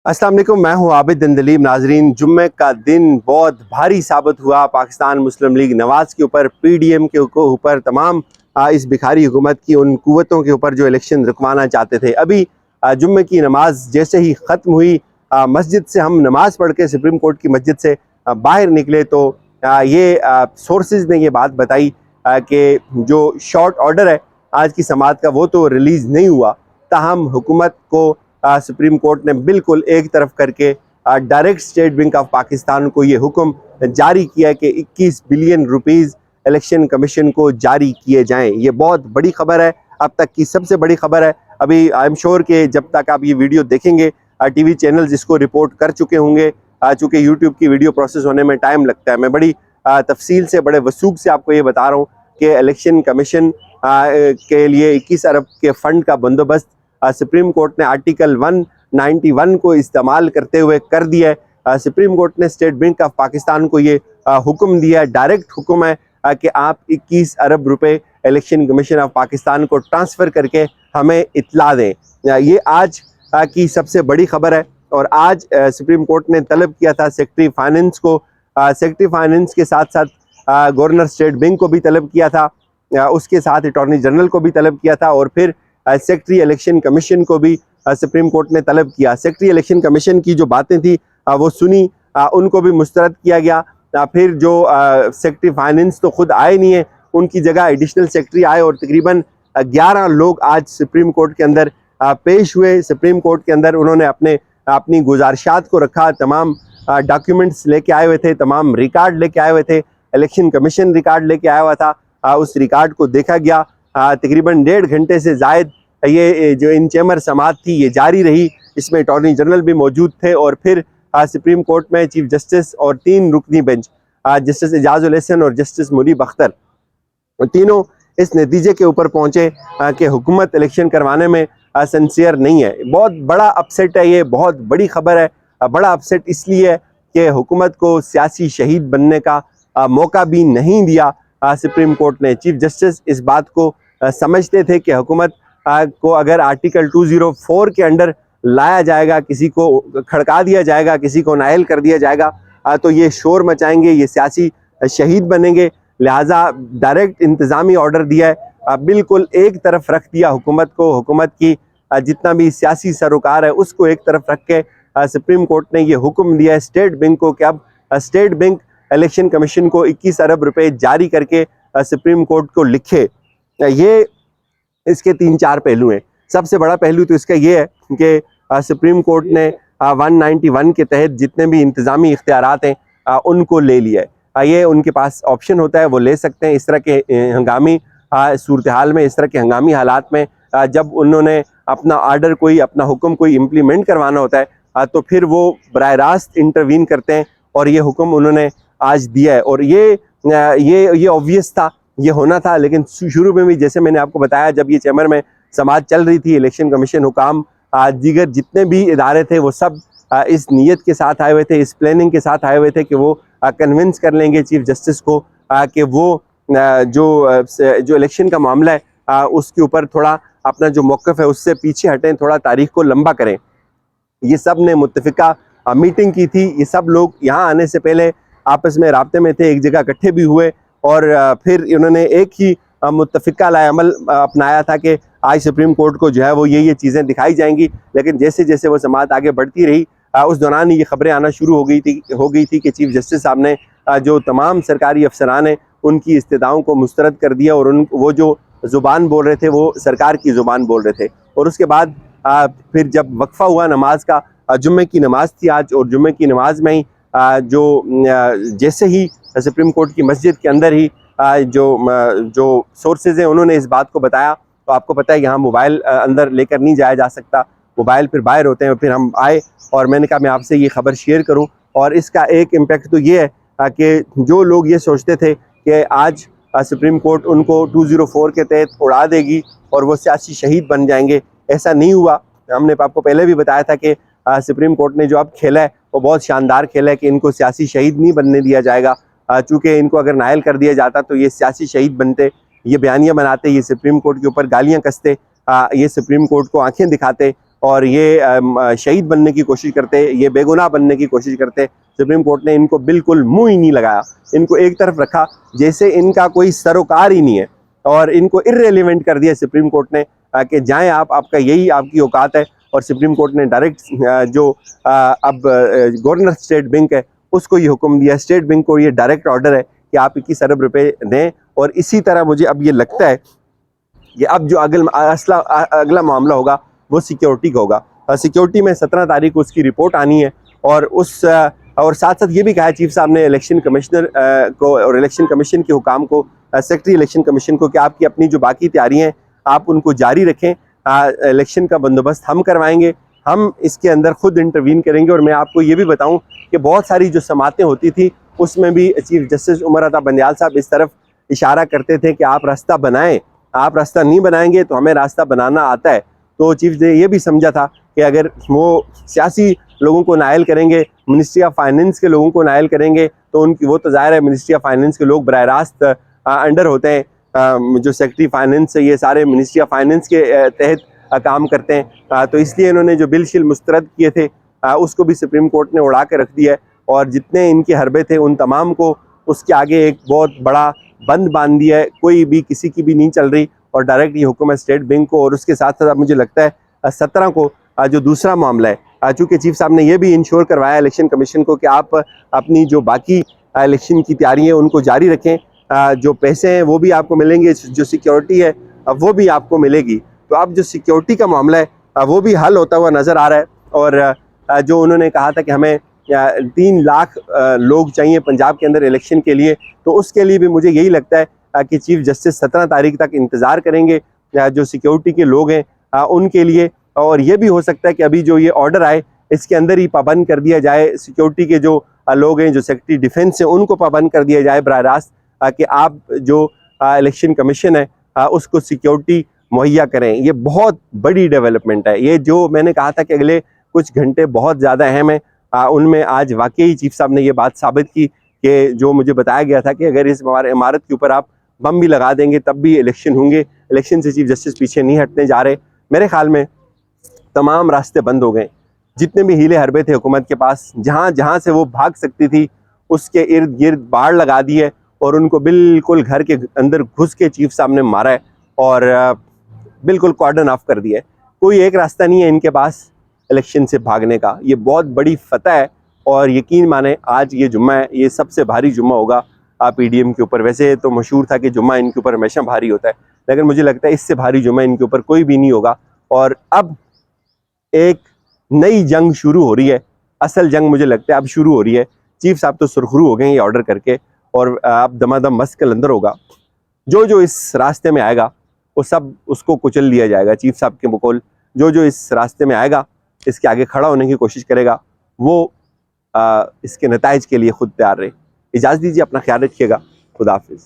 अस्सलाम वालेकुम, मैं हूं आबिद दंदलीब। नाजरीन, जुम्मे का दिन बहुत भारी साबित हुआ पाकिस्तान मुस्लिम लीग नवाज के ऊपर, पीडीएम के ऊपर, तमाम इस भिखारी हुकूमत की उन कुव्वतों के ऊपर जो इलेक्शन रुकवाना चाहते थे। अभी जुम्मे की नमाज जैसे ही ख़त्म हुई, मस्जिद से हम नमाज पढ़ के सुप्रीम कोर्ट की मस्जिद से बाहर निकले तो ये सोर्सेज ने ये बात बताई कि जो शॉर्ट ऑर्डर है आज की समात का वो तो रिलीज़ नहीं हुआ, ताहम हुकूमत को सुप्रीम कोर्ट ने बिल्कुल एक तरफ करके direct state bank of Pakistan को ये हुक्म जारी किया कि 21 बिलियन रुपीस इलेक्शन कमीशन को जारी किए जाएं। ये बहुत बड़ी खबर है, अब तक की सबसे बड़ी खबर है। अभी आई एम श्योर कि जब तक आप ये वीडियो देखेंगे टीवी चैनल्स इसको रिपोर्ट कर चुके होंगे, चूँकि यूट्यूब की वीडियो प्रोसेस होने में टाइम लगता है। मैं बड़ी तफसील से, बड़े वसूख से आपको ये बता रहा हूँ कि इलेक्शन कमीशन के लिए 21 अरब के फ़ंड का बंदोबस्त सुप्रीम कोर्ट ने आर्टिकल 191 को इस्तेमाल करते हुए कर दिया है। सुप्रीम कोर्ट ने स्टेट बैंक ऑफ पाकिस्तान को ये हुक्म दिया, डायरेक्ट हुक्म है कि आप 21 अरब रुपए इलेक्शन कमीशन ऑफ पाकिस्तान को ट्रांसफ़र करके हमें इत्तला दें। ये आज की सबसे बड़ी खबर है। और आज सुप्रीम कोर्ट ने तलब किया था सेक्रेटरी फाइनेंस को, सेक्रेटरी फाइनेंस के साथ साथ गवर्नर स्टेट बैंक को भी तलब किया था, उसके साथ अटॉर्नी जनरल को भी तलब किया था, और फिर सेक्रेटरी इलेक्शन कमीशन को भी सुप्रीम कोर्ट ने तलब किया। सेक्रेटरी इलेक्शन कमीशन की जो बातें थी वो सुनी, उनको भी मुस्तरद किया गया। फिर जो सेक्रेटरी फाइनेंस तो खुद आए नहीं है, उनकी जगह एडिशनल सेक्रेटरी आए और तकरीबन 11 लोग आज सुप्रीम कोर्ट के अंदर पेश हुए। सुप्रीम कोर्ट के अंदर उन्होंने अपनी गुजारिशात को रखा, तमाम डॉक्यूमेंट्स लेके आए हुए थे, तमाम रिकॉर्ड लेके आए हुए थे। इलेक्शन कमीशन रिकॉर्ड लेके आया हुआ था, उस रिकॉर्ड को देखा गया। तकरीबन 1.5 घंटे से ज़ायद ये जो इन चैम्बर समात थी ये जारी रही। इसमें अटॉर्नी जनरल भी मौजूद थे और फिर सुप्रीम कोर्ट में चीफ जस्टिस और 3 रुकनी बेंच, जस्टिस एजाजुल हसन और जस्टिस मुनीब अख्तर, तीनों इस नतीजे के ऊपर पहुँचे कि हुकूमत इलेक्शन करवाने में सिंसियर नहीं है। बहुत बड़ा अपसेट है, ये बहुत बड़ी खबर है। बड़ा अपसेट इसलिए है कि हुकूमत को सियासी शहीद बनने का मौका भी नहीं दिया सुप्रीम कोर्ट ने। चीफ जस्टिस इस बात को समझते थे कि हुकूमत को अगर आर्टिकल 204 के अंडर लाया जाएगा, किसी को खड़का दिया जाएगा, किसी को नायल कर दिया जाएगा, तो ये शोर मचाएंगे, ये सियासी शहीद बनेंगे। लिहाजा डायरेक्ट इंतज़ामी ऑर्डर दिया है, बिल्कुल एक तरफ रख दिया हुकूमत को। हुकूमत की जितना भी सियासी सरोकार है उसको एक तरफ रख के सुप्रीम कोर्ट ने ये हुक्म दिया है स्टेट बैंक को कि अब स्टेट बैंक इलेक्शन कमीशन को 21 अरब रुपए जारी करके सुप्रीम कोर्ट को लिखे। ये इसके 3-4 पहलू हैं। सबसे बड़ा पहलू तो इसका ये है कि सुप्रीम कोर्ट ने 191 के तहत जितने भी इंतज़ामी इख्तियारात हैं उनको ले लिया है। ये उनके पास ऑप्शन होता है, वो ले सकते हैं। इस तरह के हंगामी सूरत हाल में, इस तरह के हंगामी हालात में जब उन्होंने अपना आर्डर कोई, अपना हुक्म कोई इम्प्लीमेंट करवाना होता है तो फिर वो बराह रास्त इंटरवीन करते हैं, और ये हुक्म उन्होंने आज दिया है। और ये ऑब्वियस था, ये होना था। लेकिन शुरू में भी जैसे मैंने आपको बताया, जब ये चैम्बर में समात चल रही थी, इलेक्शन कमीशन हुकाम, दीगर जितने भी इदारे थे वो सब इस नीयत के साथ आए हुए थे, इस प्लानिंग के साथ आए हुए थे कि वो कन्विंस कर लेंगे चीफ जस्टिस को कि वो जो इलेक्शन का मामला है उसके ऊपर थोड़ा अपना जो मौक़िफ़ है उससे पीछे हटें, थोड़ा तारीख को लंबा करें। ये सब ने मुत्तफ़िका मीटिंग की थी। ये सब लोग यहाँ आने से पहले आपस में राब्ते में थे, एक जगह इकट्ठे भी हुए, और फिर इन्होंने एक ही मुत्तफ़िका अमल अपनाया था कि आज सुप्रीम कोर्ट को जो है वो ये चीज़ें दिखाई जाएंगी। लेकिन जैसे जैसे वो समात आगे बढ़ती रही, उस दौरान ये खबरें आना शुरू हो गई थी कि चीफ जस्टिस साहब ने जो तमाम सरकारी अफसरान हैं उनकी इस्तिदाओं को मुस्तरद कर दिया, और वो जो ज़ुबान बोल रहे थे वो सरकार की ज़ुबान बोल रहे थे। और उसके बाद फिर जब वक्फ़ा हुआ नमाज का, जुम्मे की नमाज थी आज, और जुम्मे की नमाज में ही जैसे ही सुप्रीम कोर्ट की मस्जिद के अंदर ही जो सोर्सेज हैं उन्होंने इस बात को बताया, तो आपको पता है यहाँ मोबाइल अंदर लेकर नहीं जाया जा सकता, मोबाइल फिर बाहर होते हैं। फिर हम आए और मैंने कहा मैं आपसे ये खबर शेयर करूँ। और इसका एक इम्पेक्ट तो ये है कि जो लोग ये सोचते थे कि आज सुप्रीम कोर्ट उनको 204 के तहत उड़ा देगी और वो सियासी शहीद बन जाएंगे, ऐसा नहीं हुआ। हमने आपको पहले भी बताया था कि सुप्रीम कोर्ट ने जो अब खेला है वो बहुत शानदार खेला है कि इनको सियासी शहीद नहीं बनने दिया जाएगा। चूँकि इनको अगर नायल कर दिया जाता तो ये सियासी शहीद बनते, ये बयानियाँ बनाते, ये सुप्रीम कोर्ट के ऊपर गालियाँ कसते, ये सुप्रीम कोर्ट को आंखें दिखाते, और ये शहीद बनने की कोशिश करते, ये बेगुनाह बनने की कोशिश करते। सुप्रीम कोर्ट ने इनको बिल्कुल मुंह ही नहीं लगाया, इनको एक तरफ रखा जैसे इनका कोई सरोकार ही नहीं है, और इनको इर्रेलेवेंट कर दिया सुप्रीम कोर्ट ने कि जाएं आप, आपका यही आपकी औकात है। और सुप्रीम कोर्ट ने डायरेक्ट जो अब गवर्नर स्टेट बैंक है उसको ये हुक्म दिया, स्टेट बैंक को ये डायरेक्ट ऑर्डर है कि आप 21 अरब रुपए दें। और इसी तरह मुझे अब ये लगता है कि अब जो अगला मामला होगा वो सिक्योरिटी का होगा। सिक्योरिटी में 17 तारीख को उसकी रिपोर्ट आनी है, और और साथ साथ ये भी कहा है चीफ साहब ने इलेक्शन कमिश्नर को और इलेक्शन कमीशन के हुकाम को, सेक्रेटरी इलेक्शन कमीशन को, कि आपकी अपनी जो बाकी तैयारियां हैं आप उनको जारी रखें। इलेक्शन का बंदोबस्त हम करवाएंगे, हम इसके अंदर खुद इंटरवीन करेंगे। और मैं आपको ये भी बताऊं कि बहुत सारी जो समातें होती थी उसमें भी चीफ जस्टिस उमर अता बंदियाल साहब इस तरफ इशारा करते थे कि आप रास्ता बनाएं, आप रास्ता नहीं बनाएंगे तो हमें रास्ता बनाना आता है। तो चीफ ने ये भी समझा था कि अगर वो सियासी लोगों को नायल करेंगे, मिनिस्ट्री ऑफ फाइनेंस के लोगों को नायल करेंगे, तो उनकी वो तो ज़ाहिर है मिनिस्ट्री ऑफ फाइनेंस के लोग बराह रास्त अंडर होते हैं, जो सेक्रेटरी फाइनेंस है ये सारे मिनिस्ट्री ऑफ फाइनेंस के तहत काम करते हैं। तो इसलिए इन्होंने जो बिल शिल मुस्तरद किए थे उसको भी सुप्रीम कोर्ट ने उड़ा के रख दिया है, और जितने इनके हरबे थे उन तमाम को उसके आगे एक बहुत बड़ा बंद बांध दिया है, कोई भी किसी की भी नहीं चल रही। और डायरेक्ट ये हुक्म है स्टेट बैंक को। और उसके साथ साथ मुझे लगता है 17 को जो दूसरा मामला है, चूँकि चीफ साहब ने यह भी इंश्योर करवाया इलेक्शन कमीशन को कि आप अपनी जो बाकी इलेक्शन की तैयारी है उनको जारी रखें, जो पैसे हैं वो भी आपको मिलेंगे, जो सिक्योरिटी है वो भी आपको मिलेगी। तो अब जो सिक्योरिटी का मामला है वो भी हल होता हुआ नज़र आ रहा है। और जो उन्होंने कहा था कि हमें 3 लाख लोग चाहिए पंजाब के अंदर इलेक्शन के लिए, तो उसके लिए भी मुझे यही लगता है कि चीफ जस्टिस 17 तारीख तक इंतज़ार करेंगे जो सिक्योरिटी के लोग हैं उनके लिए। और ये भी हो सकता है कि अभी जो ये ऑर्डर आए इसके अंदर ही पाबंद कर दिया जाए, सिक्योरिटी के जो लोग हैं, जो सेक्रेटरी डिफेंस हैं, उनको पाबंद कर दिया जाए बराह रास्त कि आप जो इलेक्शन कमीशन है उसको सिक्योरिटी मुहैया करें। ये बहुत बड़ी डेवलपमेंट है। ये जो मैंने कहा था कि अगले कुछ घंटे बहुत ज़्यादा अहम है, उनमें आज वाकई चीफ साहब ने ये बात साबित की कि जो मुझे बताया गया था कि अगर इस इमारत के ऊपर आप बम भी लगा देंगे तब भी इलेक्शन होंगे, इलेक्शन से चीफ जस्टिस पीछे नहीं हटने जा रहे। मेरे ख्याल में तमाम रास्ते बंद हो गए, जितने भी हीले हरबे थे हुकूमत के पास, जहाँ जहाँ से वो भाग सकती थी उसके इर्द गिर्द बाड़ लगा दी है, और उनको बिल्कुल घर के अंदर घुस के चीफ साहब ने मारा है और बिल्कुल कॉर्डन ऑफ कर दिया है। कोई एक रास्ता नहीं है इनके पास इलेक्शन से भागने का। ये बहुत बड़ी फतह है, और यकीन माने आज ये जुम्मा है, ये सबसे भारी जुम्मा होगा पीडीएम के ऊपर। वैसे तो मशहूर था कि जुम्मा इनके ऊपर हमेशा भारी होता है, लेकिन मुझे लगता है इससे भारी जुम्मा इनके ऊपर कोई भी नहीं होगा। और अब एक नई जंग शुरू हो रही है, असल जंग मुझे लगता है अब शुरू हो रही है। चीफ साहब तो सुरखरू हो गए ये ऑर्डर करके, और अब दमादम मस्त के अंदर होगा। जो जो इस रास्ते में आएगा वो सब उसको कुचल लिया जाएगा। चीफ साहब के मुकौल जो इस रास्ते में आएगा, इसके आगे खड़ा होने की कोशिश करेगा, वो इसके नताइज के लिए खुद तैयार रहे। इजाज़त दीजिए, अपना ख्याल रखिएगा। खुदा हाफिज़।